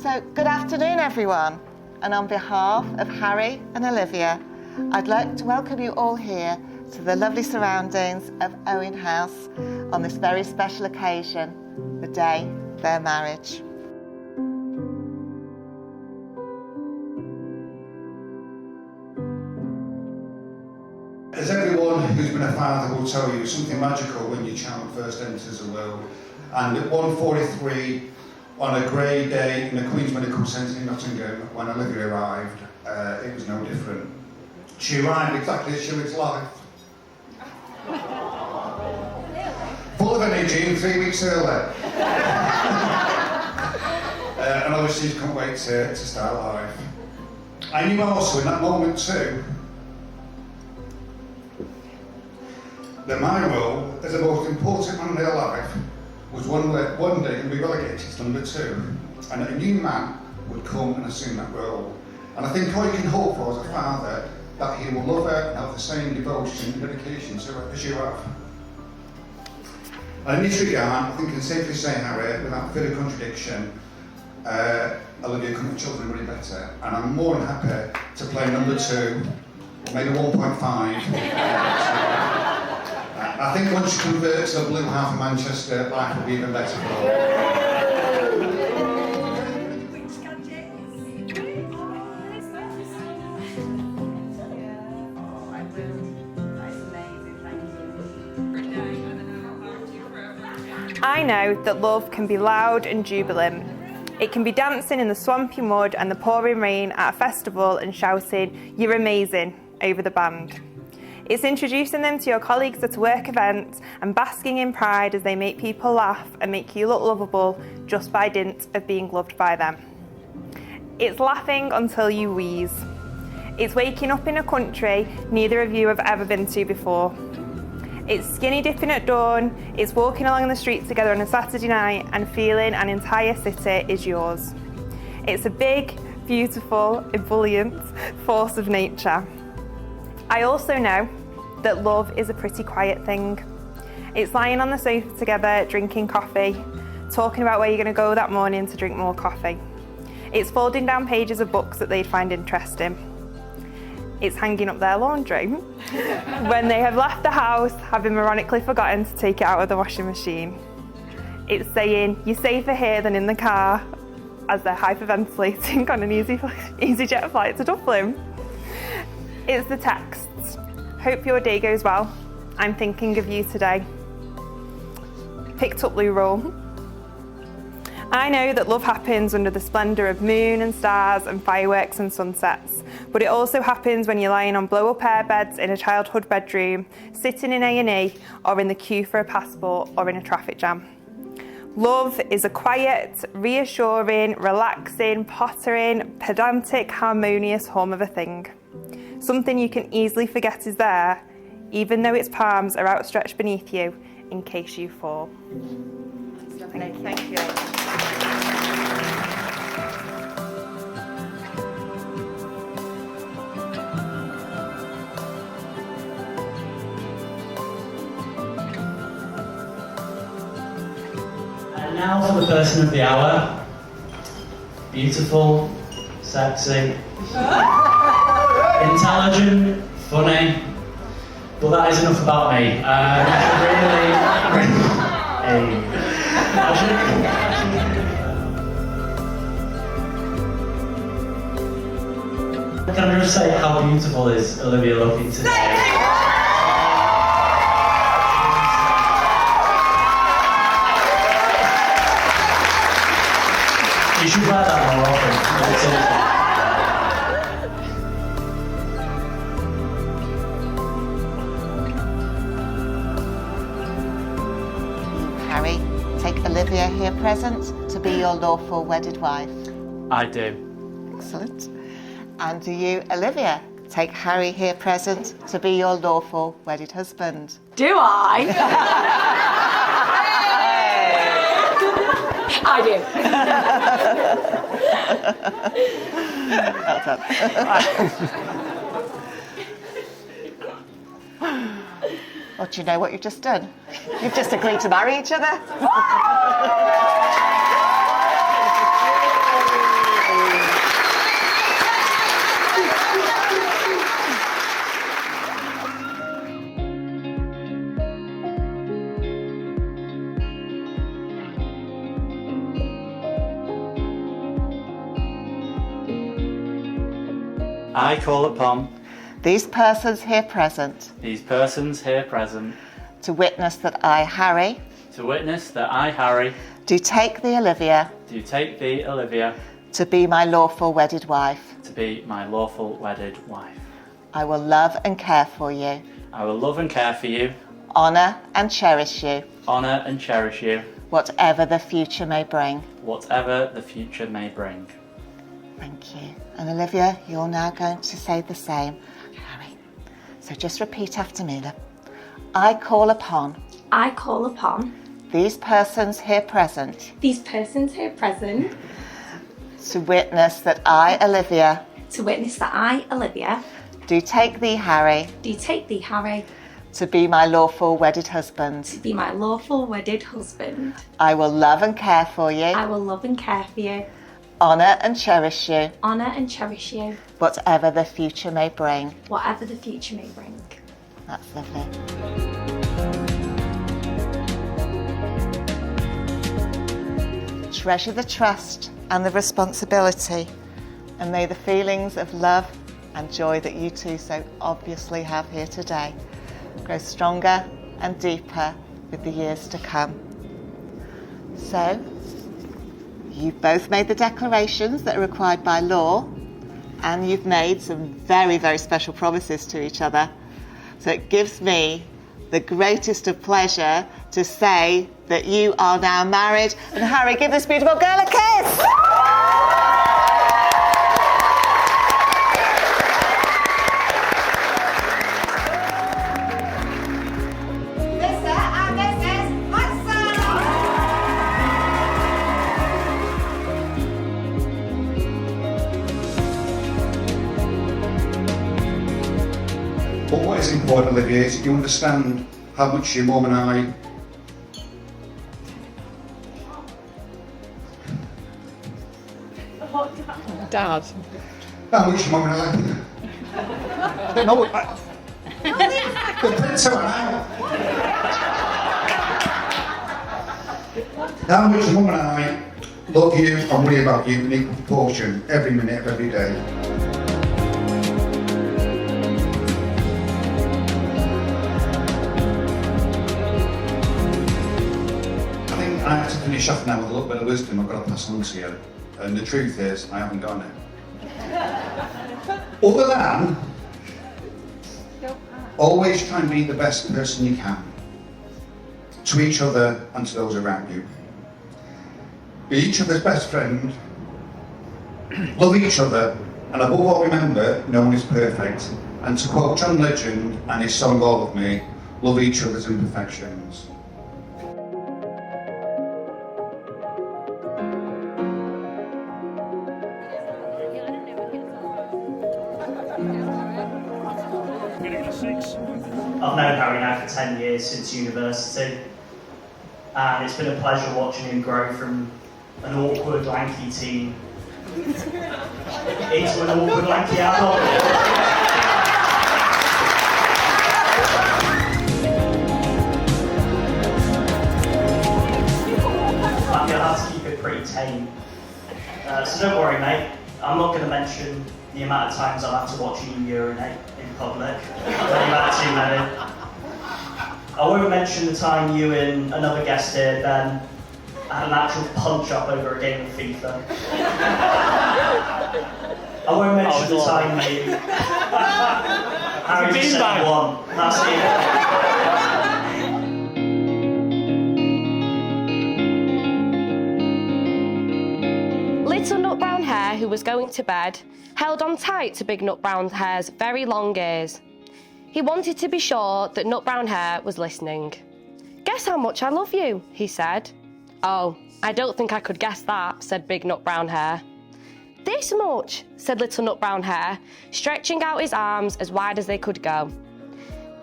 So, good afternoon, everyone. And on behalf of Harry and Olivia, I'd like to welcome you all here to the lovely surroundings of Owen House on this very special occasion, the day of their marriage. As everyone who's been a father will tell you, something magical when your child first enters the world. And at 1:43 on a grey day in the Queen's Medical Centre in Nottingham, when Olivia arrived, it was no different. She arrived exactly as she lives life. Full of energy and 3 weeks early. And obviously she couldn't wait to start life. I knew also in that moment too that my role as the most important man in their life was one day going to be relegated to number 2, and that a new man would come and assume that role. And I think all you can hope for as a father, that he will love her and have the same devotion and dedication to her as you have. And in this regard, I think I can safely say, Harry, without further contradiction, Olivia couldn't have chosen really better, and I'm more than happy to play number 2, or maybe 1.5. I think once you convert to the blue half of Manchester, life will be even better for all. I know that love can be loud and jubilant. It can be dancing in the swampy mud and the pouring rain at a festival and shouting, "You're amazing," over the band. It's introducing them to your colleagues at a work event and basking in pride as they make people laugh and make you look lovable just by dint of being loved by them. It's laughing until you wheeze. It's waking up in a country neither of you have ever been to before. It's skinny dipping at dawn, it's walking along the street together on a Saturday night and feeling an entire city is yours. It's a big, beautiful, ebullient force of nature. I also know that love is a pretty quiet thing. It's lying on the sofa together, drinking coffee, talking about where you're going to go that morning to drink more coffee. It's folding down pages of books that they'd find interesting. It's hanging up their laundry when they have left the house, having ironically forgotten to take it out of the washing machine. It's saying, "You're safer here than in the car," as they're hyperventilating on an EasyJet flight to Dublin. It's the texts. "Hope your day goes well. I'm thinking of you today. Picked up loo roll." I know that love happens under the splendour of moon and stars and fireworks and sunsets, but it also happens when you're lying on blow-up air beds in a childhood bedroom, sitting in A&E, or in the queue for a passport, or in a traffic jam. Love is a quiet, reassuring, relaxing, pottering, pedantic, harmonious hum of a thing. Something you can easily forget is there, even though its palms are outstretched beneath you in case you fall. Thank you. Thank you. And now for the person of the hour. Beautiful, sexy, intelligent, funny, but that is enough about me. Can I just say how beautiful is Olivia looking today? You should wear that more often. Harry, take Olivia here present to be your lawful wedded wife. I do. Excellent. And do you, Olivia, take Harry here present to be your lawful wedded husband? Do I? I do. Well done. Well, do you know what you've just done? You've just agreed to marry each other. I call upon these persons here present these persons here present to witness that I, Harry, to witness that I, Harry, do take thee, Olivia, do take thee, Olivia, to be my lawful wedded wife. to be my lawful wedded wife. I will love and care for you, I will love and care for you, honour and cherish you, honour and cherish you, whatever the future may bring. whatever the future may bring. Thank you. And Olivia, you're now going to say the same, Harry. So just repeat after me, love. I call upon I call upon these persons here present these persons here present to witness that I, Olivia, to witness that I, Olivia, do take thee, Harry, do take thee, Harry, to be my lawful wedded husband. to be my lawful wedded husband. I will love and care for you, I will love and care for you, honour and cherish you, honour and cherish you, whatever the future may bring. whatever the future may bring. That's lovely. Treasure the trust and the responsibility, and may the feelings of love and joy that you two so obviously have here today grow stronger and deeper with the years to come. So, you've both made the declarations that are required by law, and you've made some very, very special promises to each other. So it gives me the greatest of pleasure to say that you are now married. And Harry, give this beautiful girl a kiss! Mr. and Mrs. Hudson! But what is important, Olivia, is that you understand how much your mum and I Dad. how much your mum and I don't know what the prince are out. How much your mum and I love you and worry about you in equal proportion every minute of every day. I have to finish off now with a little bit of wisdom I've got to pass on to you. And the truth is, I haven't got it. Other than, always try and be the best person you can. To each other and to those around you. Be each other's best friend. Love each other. And above all, remember, no one is perfect. And to quote John Legend and his song All of Me, love each other's imperfections. I've known Harry now for 10 years, since university, and it's been a pleasure watching him grow from an awkward, lanky teen into an awkward, lanky adult. I'm going to have to keep it pretty tame. So don't worry, mate. I'm not going to mention the amount of times I'll have to watch you urinate in public. I've only had too many. I won't mention the time you and another guest here, Ben, had an actual punch-up over a game of FIFA. I won't mention the time you... Harry just said one. That's it. Little Nut Brown Hare, who was going to bed, held on tight to Big Nut Brown Hare's very long ears. He wanted to be sure that Nut Brown Hare was listening. "Guess how much I love you," he said. "Oh, I don't think I could guess that," said Big Nut Brown Hare. "This much," said Little Nut Brown Hare, stretching out his arms as wide as they could go.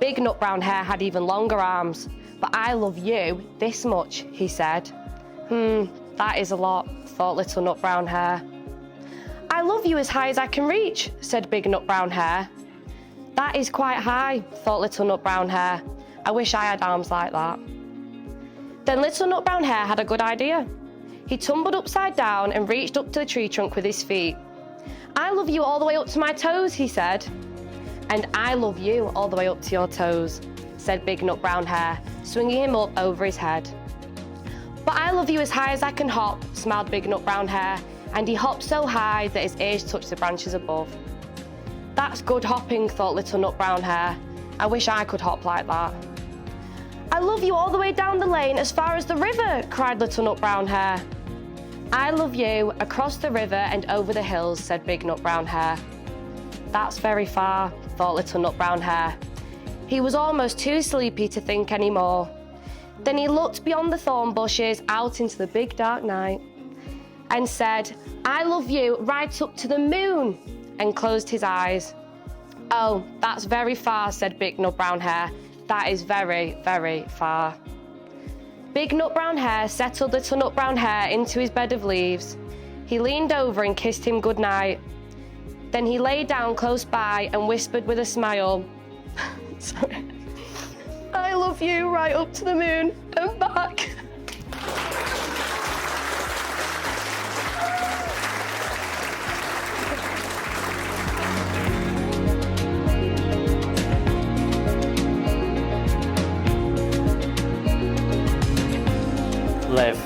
Big Nut Brown Hare had even longer arms. "But I love you this much," he said. That is a lot," thought Little Nut Brown Hare. "I love you as high as I can reach," said Big Nut Brown Hare. "That is quite high," thought Little Nut Brown Hare. "I wish I had arms like that." Then Little Nut Brown Hare had a good idea. He tumbled upside down and reached up to the tree trunk with his feet. I love you all the way up to my toes, he said. And I love you all the way up to your toes, said Big Nut Brown Hare, swinging him up over his head. But I love you as high as I can hop, smiled Big Nut Brown Hare, and he hopped so high that his ears touched the branches above. That's good hopping, thought Little Nut Brown Hare. I wish I could hop like that. I love you all the way down the lane as far as the river, cried Little Nut Brown Hare. I love you across the river and over the hills, said Big Nut Brown Hare. That's very far, thought Little Nut Brown Hare. He was almost too sleepy to think anymore. Then he looked beyond the thorn bushes out into the big dark night and said, I love you right up to the moon, and closed his eyes. Oh, that's very far, said Big Nut Brown Hare. That is very, very far. Big Nut Brown Hare settled Little Nut Brown Hare into his bed of leaves. He leaned over and kissed him good night. Then he lay down close by and whispered with a smile, sorry, I love you right up to the moon and back. Liv,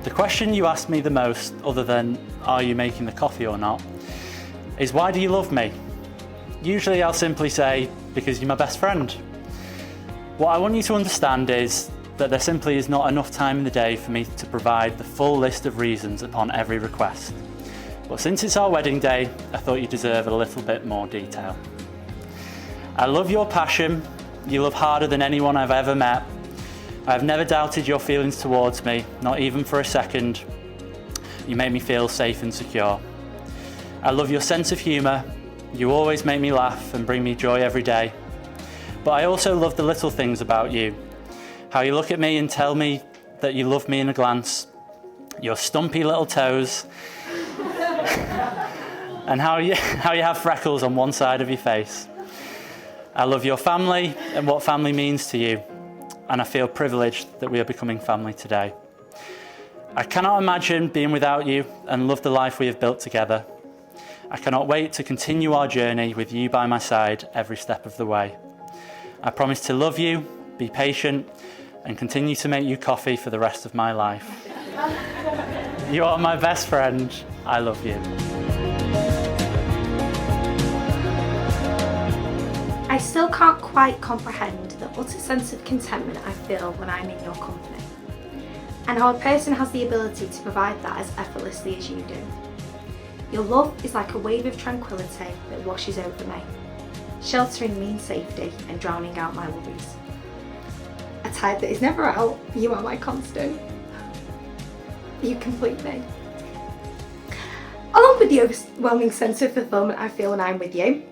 the question you ask me the most, other than are you making the coffee or not, is why do you love me? Usually I'll simply say, because you're my best friend. What I want you to understand is that there simply is not enough time in the day for me to provide the full list of reasons upon every request. But since it's our wedding day, I thought you deserve a little bit more detail. I love your passion. You love harder than anyone I've ever met. I've never doubted your feelings towards me, not even for a second. You make me feel safe and secure. I love your sense of humour. You always make me laugh and bring me joy every day. But I also love the little things about you. How you look at me and tell me that you love me in a glance. Your stumpy little toes. And how you have freckles on one side of your face. I love your family and what family means to you. And I feel privileged that we are becoming family today. I cannot imagine being without you and love the life we have built together. I cannot wait to continue our journey with you by my side every step of the way. I promise to love you, be patient, and continue to make you coffee for the rest of my life. You are my best friend. I love you. I still can't quite comprehend the utter sense of contentment I feel when I'm in your company, and how a person has the ability to provide that as effortlessly as you do. Your love is like a wave of tranquility that washes over me, sheltering me in safety and drowning out my worries. A tide that is never out, you are my constant. You complete me. Along with the overwhelming sense of fulfillment I feel when I'm with you,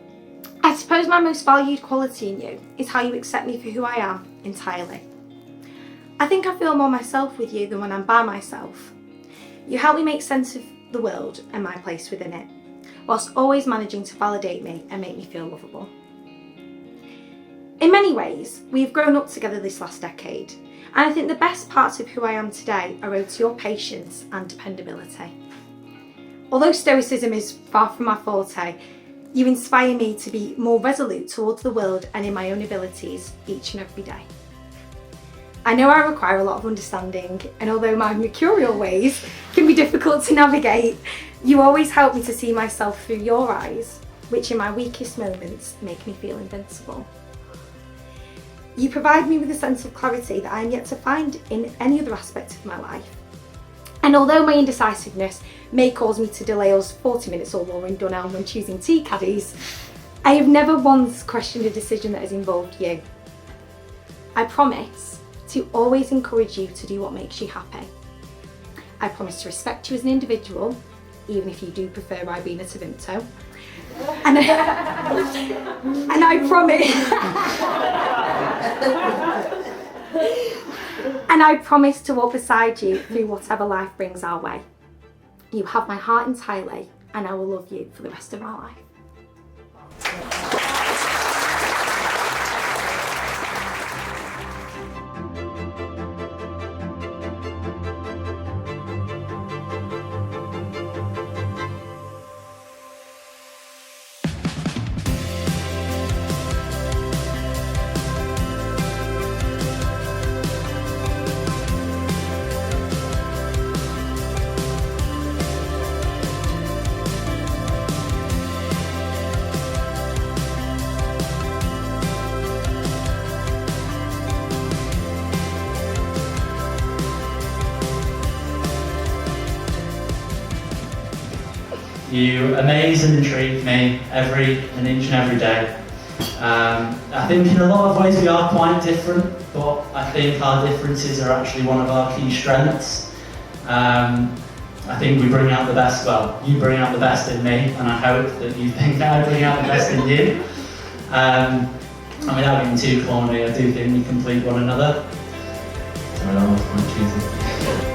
I suppose my most valued quality in you is how you accept me for who I am entirely. I think I feel more myself with you than when I'm by myself. You help me make sense of the world and my place within it, whilst always managing to validate me and make me feel lovable. In many ways, we've grown up together this last decade, and I think the best parts of who I am today are owed to your patience and dependability. Although stoicism is far from my forte, you inspire me to be more resolute towards the world and in my own abilities each and every day. I know I require a lot of understanding, and although my mercurial ways can be difficult to navigate, you always help me to see myself through your eyes, which in my weakest moments make me feel invincible. You provide me with a sense of clarity that I am yet to find in any other aspect of my life. And although my indecisiveness may cause me to delay us 40 minutes or more in Dunelm when choosing tea caddies, I have never once questioned a decision that has involved you. I promise to always encourage you to do what makes you happy. I promise to respect you as an individual, even if you do prefer Ribena to Vimto. And I promise and I promise to walk beside you through whatever life brings our way. You have my heart entirely, and I will love you for the rest of my life. You amaze and intrigue me an each and every day. I think in a lot of ways we are quite different, but I think our differences are actually one of our key strengths. I think we bring out the best, well, you bring out the best in me, and I hope that you think I bring out the best in you. And without being too corny, I do think we complete one another. Sorry, that was quite cheesy.